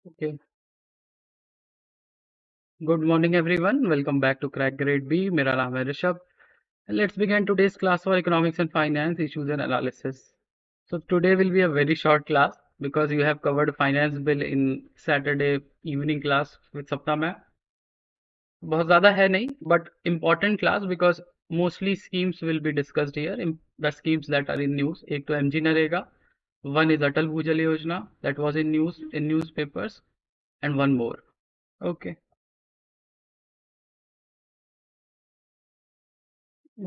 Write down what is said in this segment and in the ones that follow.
Okay. Good morning, everyone. Welcome back to Crack Grade B. मेरा नाम है Rishabh. Let's begin today's class for economics and finance issues and analysis. So today will be a very short class because you have covered finance bill in Saturday evening class with Sapna ma'am. बहुत ज़्यादा है नहीं, but important class because mostly schemes will be discussed here. The schemes that are in news. एक तो MG NREGA, one is अटल भूजल योजना that was in news in newspapers, and one more. Okay.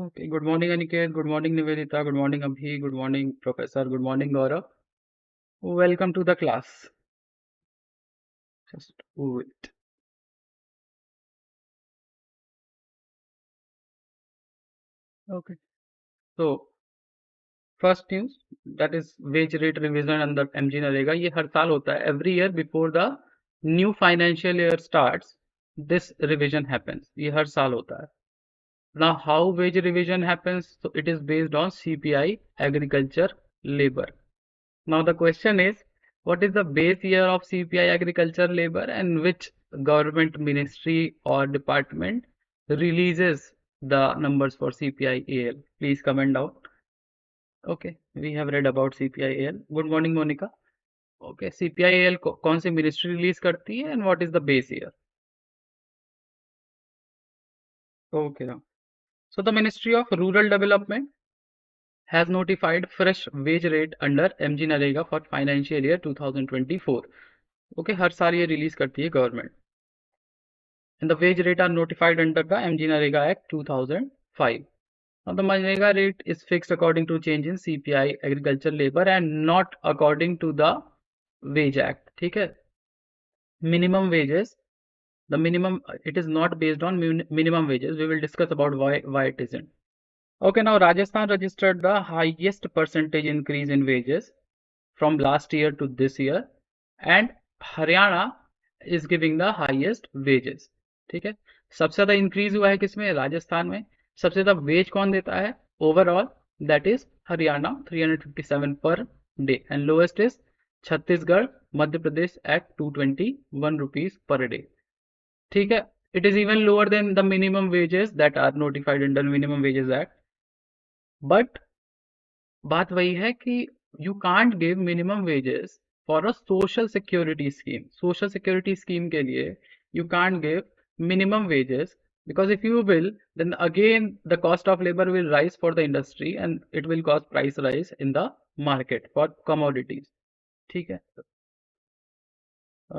Okay, good morning Aniket, good morning Nivedita, good morning Abhi, good morning Professor, good morning Gaurav. Welcome to the class. Just wait. Okay, so first news that is wage rate revision under MG NREGA. ये हर साल होता है. Every year before the new financial year starts, this revision happens. ये हर साल होता है. Now how wage revision happens? So it is based on CPI, agriculture, labor. Now the question is, what is the base year of CPI agriculture labor and which government ministry or department releases the numbers for CPI AL? Please comment down. Okay, we have read about CPI AL. Good morning, Monica. Okay, CPI AL कौन सी ministry release करती है and what is the base year? Okay, now. So the Ministry of Rural Development has notified fresh wage rate under MG NREGA for financial year 2024. Okay, हर साल ये release करती है government. And the wage rate are notified under the MG NAREGA Act 2005. Now the NAREGA rate is fixed according to change in CPI agriculture labor and not according to the wage act. ठीक है. Minimum wages, the minimum, it is not based on minimum wages. We will discuss about why it isn't. Okay, now Rajasthan registered the highest percentage increase in wages from last year to this year, and Haryana is giving the highest wages. ठीक है. सबसे ज्यादा increase हुआ है किसमें? राजस्थान में. सबसे ज्यादा वेज कौन देता है overall? That is Haryana 357 per day and lowest is Chhattisgarh Madhya Pradesh at 221 rupees per day. ठीक है. It is even lower than the minimum wages that are notified under minimum wages act. But बात वही है कि you can't give minimum wages for a social security scheme. Social security scheme के लिए you can't give minimum wages, because if you will, then again the cost of labor will rise for the industry and it will cause price rise in the market for commodities. ठीक है.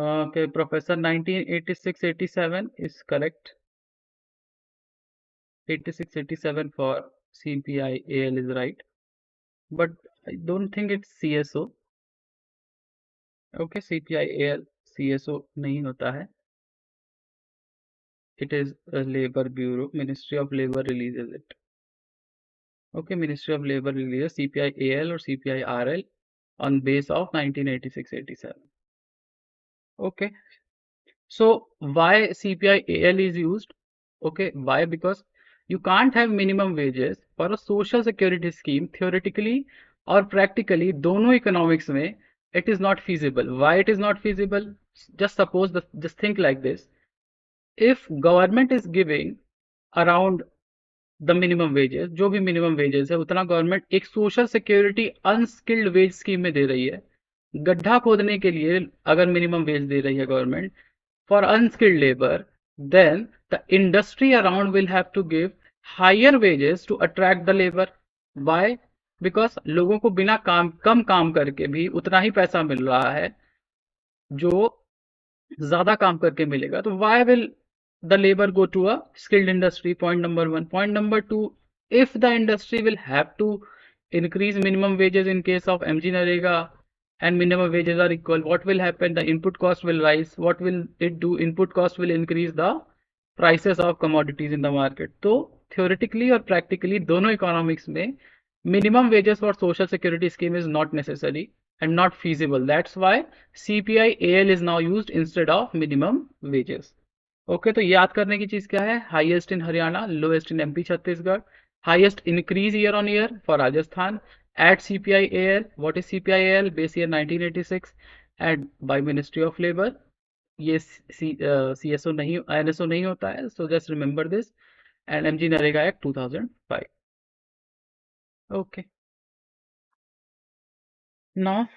Okay, Professor, 1986-87 is correct. 86-87 for CPI AL is right, but I don't think it's CSO. Okay, CPI AL CSO नहीं होता है. It is a labor bureau. Ministry of Labor releases it. Okay, Ministry of Labor releases CPI AL or CPI RL on base of 1986-87. Okay, so why CPI AL is used? Okay, why? Because you can't have minimum wages for a social security scheme. Theoretically or practically, दोनों economics में it is not feasible. Why it is not feasible? Just suppose just think like this. If government is giving around the minimum wages, जो भी मिनिमम वेजेस है उतना government एक social security unskilled wage scheme में दे रही है. गड्ढा खोदने के लिए अगर मिनिमम वेज दे रही है government for unskilled labour, then the industry around will have to give higher wages to attract the labour. Why? Because लोगों को बिना कम काम करके भी उतना ही पैसा मिल रहा है जो ज्यादा काम करके मिलेगा. तो why will the labor go to a skilled industry? Point number one. Point number two, if the industry will have to increase minimum wages in case of MG NAREGA and minimum wages are equal, what will happen? The input cost will rise. What will it do? Input cost will increase the prices of commodities in the market. So theoretically or practically दोनों economics में minimum wages for social security scheme is not necessary and not feasible. That's why CPI AL is now used instead of minimum wages. Okay, तो याद करने की चीज क्या है? Highest in Haryana, lowest in MP Chhattisgarh, highest increase year on year for Rajasthan at CPI L. What is CPI L? Base year 1986 and by ministry of labour ये CSO नहीं, NSO नहीं होता है, so just remember this. And MG Narega Act 2005. Okay. Now,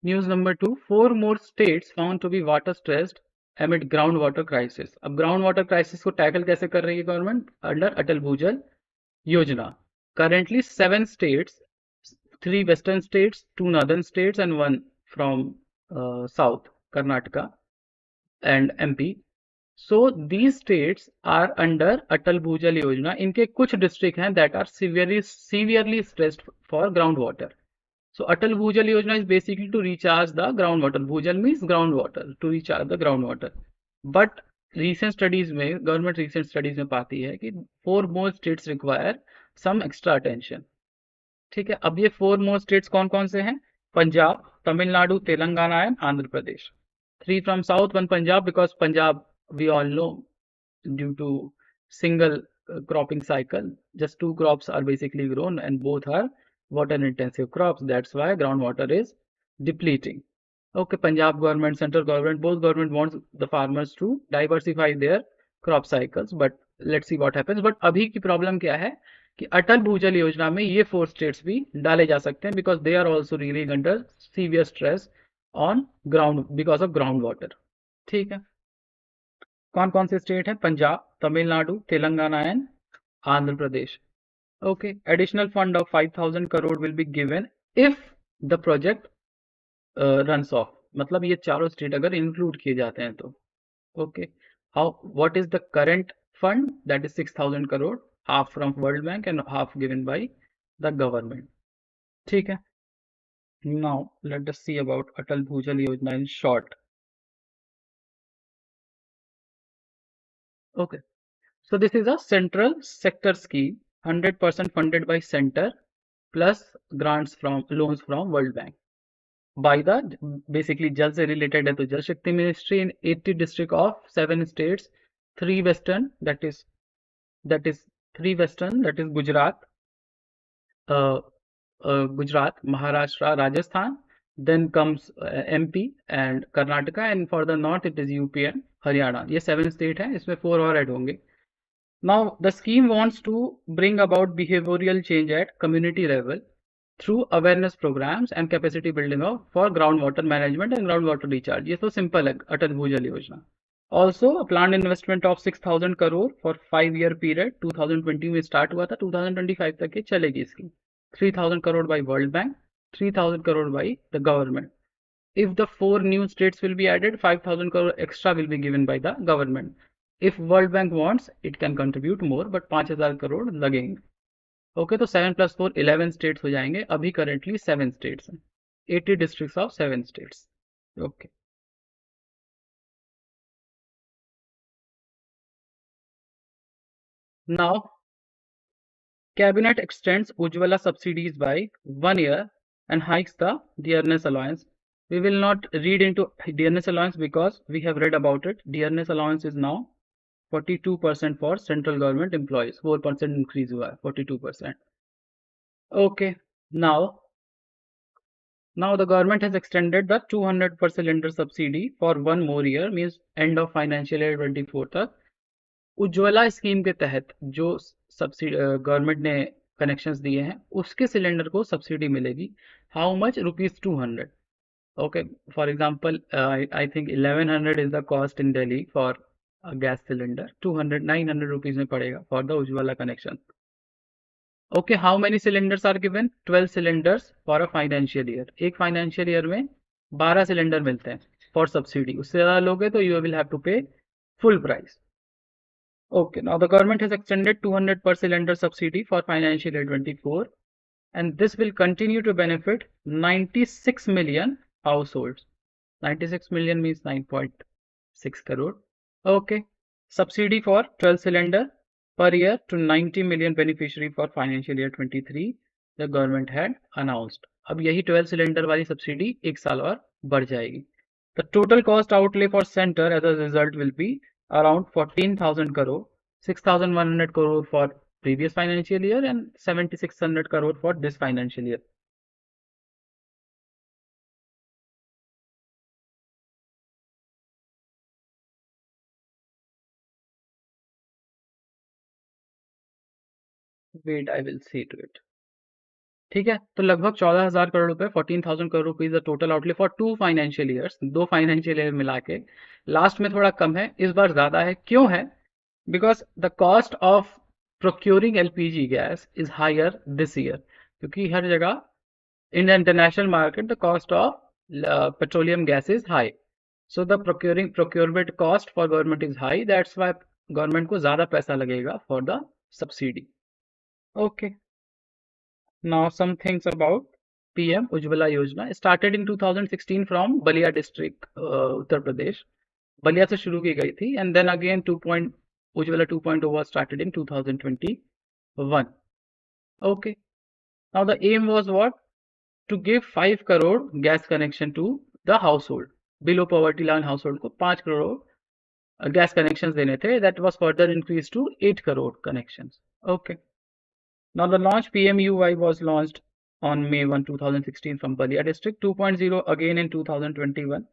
news number 2. 4 more states found to be water stressed amid groundwater crisis. अब groundwater crisis को tackle कैसे कर रही है गवर्नमेंट? अंडर अटल भूजल योजना. Currently 7 states, 3 western states, 2 northern states and 1 from south, Karnataka and MP. So these states are under Atal Bhujal Yojana. इनके कुछ district हैं that are severely stressed for groundwater. So Atal Bhujal Yojana is basically to recharge the groundwater. Bhujal means groundwater, to recharge the groundwater. But recent studies में, government recent studies में पाती है कि 4 more states require some extra attention. ठीक है, अब ये 4 more states कौन कौन से हैं? Punjab, Tamil Nadu, Telangana and Andhra Pradesh. 3 from south, 1 Punjab, because Punjab we all know due to single cropping cycle, just 2 crops are basically grown and both are water intensive crops. That's why groundwater is depleting. Okay, Punjab government, central government, both government wants the farmers to diversify their crop cycles, but let's see what happens. But अभी की problem क्या है कि अटल भूजल योजना में ये 4 states भी डाले जा सकते हैं, because they are also reeling under severe stress on ground because of groundwater. ठीक है, कौन कौन से स्टेट है? Punjab, Tamil Nadu, Telangana and Andhra Pradesh. Okay, additional fund of 5,000 crore will be given if the project runs off. मतलब ये चारों स्टेट अगर इंक्लूड किए जाते हैं तो. Okay, what is the current fund? That is 6,000 crore, half from World Bank and half given by the government. ठीक है. Now let us see about Atal Bhujal Yojana in short. Okay, so this is a central sector scheme, 100% funded by center plus grants from loans from World Bank. By the basically जल से related है तो जल शक्ति ministry in 80 district of 7 states, 3 western, that is 3 western, that is Gujarat, Maharashtra, Rajasthan, then comes MP and Karnataka, and for the north it is UP and Haryana. ये 7 state हैं, इसमें 4 और ऐड होंगे. Now the scheme wants to bring about behavioral change at community level through awareness programs and capacity building of for groundwater management and groundwater recharge. ये तो simple है, अटल भूजल योजना. Also a planned investment of 6,000 crore for 5-year period. 2020 में start हुआ था, 2025 तक ये चलेगी scheme. 3,000 crore by World Bank, 3,000 crore by the government. If the 4 new states will be added, 5,000 crore extra will be given by the government. If World Bank wants, it can contribute more, but 5,000 crore लगेंगे. Okay, तो 7 + 4 11 states हो जाएंगे. अभी currently 7 states हैं, 80 districts of 7 states. Okay, now cabinet extends Ujjwala subsidies by 1 year and hikes the dearness allowance. We will not read into dearness allowance because we have read about it. Dearness allowance is now 42% for central government employees. 4% increase हुआ है, 42%. Okay, now the government has extended the 200 per cylinder subsidy for 1 more year, means end of financial year 24 तक. Ujjwala scheme के तहत जो subsidy government ने connections दिए हैं उसके सिलेंडर को सब्सिडी मिलेगी. How much? ₹200. Okay, for example I think 1100 is the cost in Delhi for gas cylinder. 200 900 rupees में पड़ेगा for the Ujjwala connection. Okay, how many cylinders are given? 12 cylinders for a financial year. एक financial year में 12 cylinder मिलते हैं for subsidy. उससे ज़्यादा लोगे तो यू विल हैव टू पे full price. Okay, now the government has extended 200 per cylinder subsidy for financial year 24, and this will continue to benefit 96 million households. 96 million means 9.6 crore. Okay, subsidy for 12 cylinder per year to 90 million beneficiary for financial year 23. The government had announced. अब यही 12 cylinder वाली subsidy एक साल और बढ़ जाएगी. The total cost outlay for center as a result will be around 14,000 crore, 6,100 crore for previous financial year and 7,600 crore for this financial year. Wait I will see to it. ठीक है, तो लगभग 14,000 करोड़ रुपए, 14,000 crore rupees the total outlay for 2 financial years, 2 financial year मिला के। Last में थोड़ा कम है, इस बार ज्यादा है। क्यों है? Because the cost of procuring LPG gas is hire this year, क्योंकि हर जगह in the international market the cost of petroleum gas is high, so the procurement cost for government is high, that's why government को ज्यादा पैसा लगेगा for the subsidy. Okay, now some things about PM Ujjwala Yojana started in 2016 from Balia district, Uttar Pradesh. Ballia से शुरू की गई थी, and then again 2. Ujjwala 2.0 was started in 2021. Okay, now the aim was what? To give 5 crore gas connection to the household. Below poverty line household को 5 crore gas connections देने थे. That was further increased to 8 crore connections. Okay. Now the launch PMUY was launched on May 1, 2016 from Balia district. 2.0 again in 2021,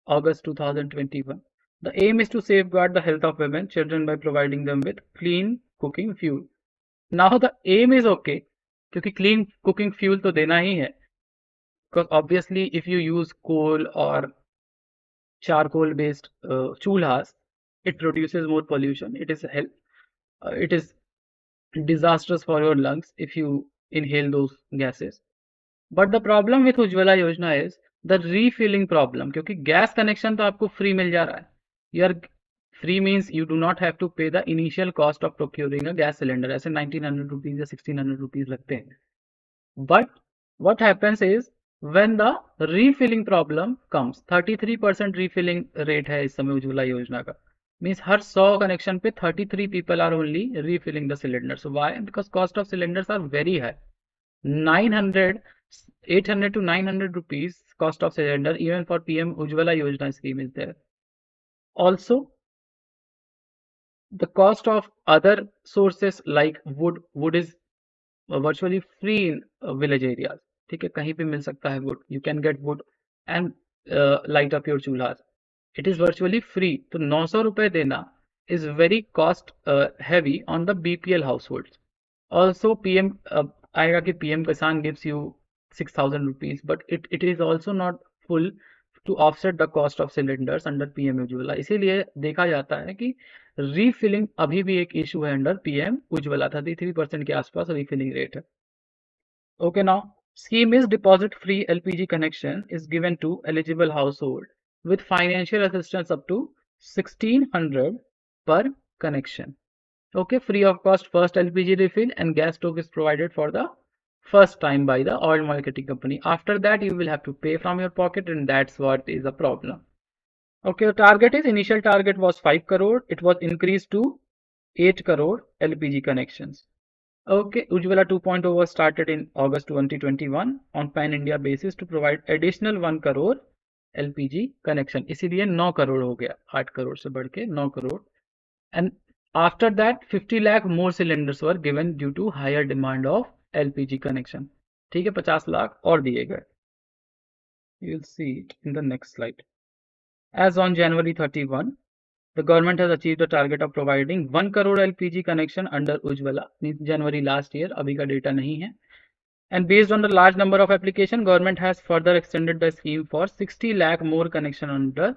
August 2021. The aim is to safeguard the health of women, children by providing them with clean cooking fuel. Now the aim is okay, क्योंकि clean cooking fuel तो देना ही है. Because obviously if you use coal or charcoal based chulhas, it produces more pollution. It is disastrous for your lungs if you inhale those gases. But the problem with Ujjwala Yojana is the refilling problem, क्योंकि gas connection तो आपको free मिल जा रहा है. Your free means you do not have to pay the initial cost of procuring a gas cylinder. ऐसे 1900 rupees या 1600 rupees लगते हैं. But what happens is when the refilling problem comes, 33% refilling rate है इस समय उज्ज्वला योजना का, means हर 100 connection पे 33 people are only refilling the cylinder. So why? Because cost of cylinders are very high. 800 to 900 rupees cost of cylinder even for PM Ujjwala Yojana scheme is there. Also, the cost of other sources like wood is virtually free in village areas. ठीक है, कहीं पे मिल सकता है wood. You can get wood and light up your chulhas. It is virtually free. तो 900 रुपए देना is very cost heavy on the BPL households. Also PM आएगा कि PM Kisan gives you 6,000 rupees, but it is also not full to offset the cost of cylinders under PM Ujjwala. इसीलिए देखा जाता है कि refilling अभी भी एक issue है under PM Ujjwala. 33% के आसपास refilling rate है. Okay, now scheme is deposit free LPG connection is given to eligible household with financial assistance up to 1,600 per connection. Okay, free of cost first LPG refill and gas stove is provided for the first time by the oil marketing company. After that you will have to pay from your pocket, and that's what is a problem. Okay, the target is, initial target was 5 crore. It was increased to 8 crore LPG connections. Okay, Ujjwala 2.0 was started in August 2021 on pan India basis to provide additional 1 crore LPG connection. इसीलिए 9 crore हो गया, 8 crore से बढ़ के 9 crore. And after that 50 lakh more cylinders were given due to higher demand of LPG connection. ठीक है, 50 लाख और दिए गए. You'll see it in the next slide. As on January 31, the government has achieved a target of providing 1 crore LPG connection under Ujjwala. Means January last year, अभी का data नहीं है. And based on the large number of application, government has further extended the scheme for 60 lakh more connection under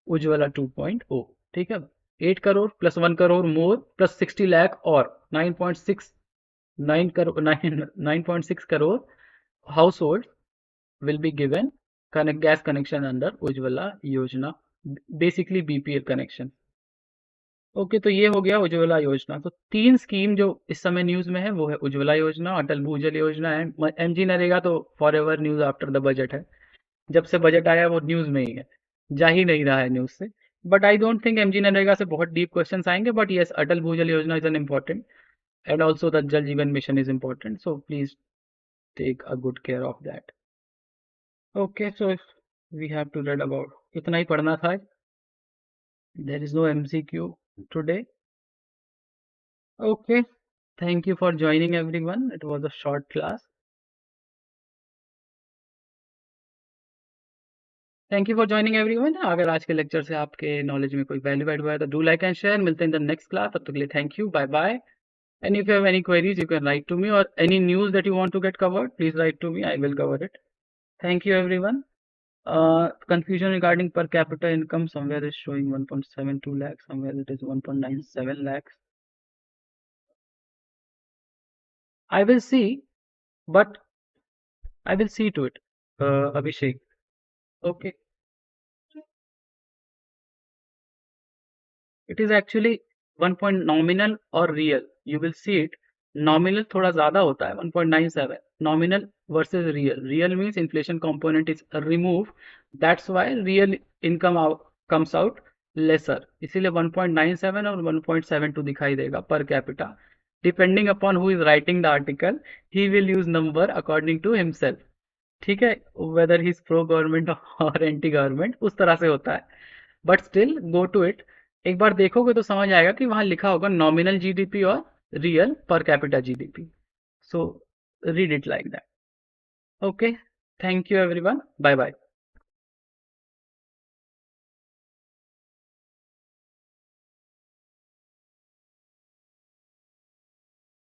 Ujjwala 2.0. ठीक है, 8 crore plus 1 crore more plus 60 lakh और 9.6 crore households will be given gas connection under Ujjwala Yojana, basically BPL connection. Okay, तो ये हो गया उज्ज्वला योजना. तो 3 scheme जो इस समय न्यूज में है वो है उज्ज्वला योजना, अटल भूजल योजना है, एमजी नरेगा तो for ever news after the budget है. जब से बजट आया वो न्यूज में ही है, जा ही नहीं रहा है न्यूज से. But I don't think MG NREGA से बहुत डीप क्वेश्चंस आएंगे. But yes, Atal Bhujal Yojana is an important and also the Jal Jeevan mission is important. So please take a good care of that. Okay, so we have to read about, इतना ही पढ़ना था. There is no MCQ today. Okay, thank you for joining everyone. It was a short class. Thank you for joining everyone. अगर आज के lecture से आपके knowledge में कोई वैल्यू ऐड हुआ है तो डू लाइक एंड शेयर. मिलते हैं इन द नेक्स्ट क्लास. तब तक के लिए thank you, bye bye. And if you have any queries, you can write to me, or any news that you want to get covered, please write to me. I will cover it. Thank you, everyone. Confusion regarding per capita income. Somewhere is showing 1.72 lakhs. Somewhere it is 1.97 lakhs. I will see, but I will see to it, Abhishek. Okay. It is actually 1 point nominal or real. You will see it. Nominal थोड़ा ज़्यादा होता है 1.97. Nominal versus real. Real means inflation component is removed. That's why real income comes out lesser. इसीलिए 1.97 और 1.72 दिखाई देगा per capita. Depending upon who is writing the article, he will use number according to himself. ठीक है, whether he is pro government or anti government, उस तरह से होता है. But still go to it, एक बार देखोगे तो समझ आएगा कि वहां लिखा होगा नॉमिनल जीडीपी और real per capita GDP. So read it like that. Okay, thank you everyone, bye bye.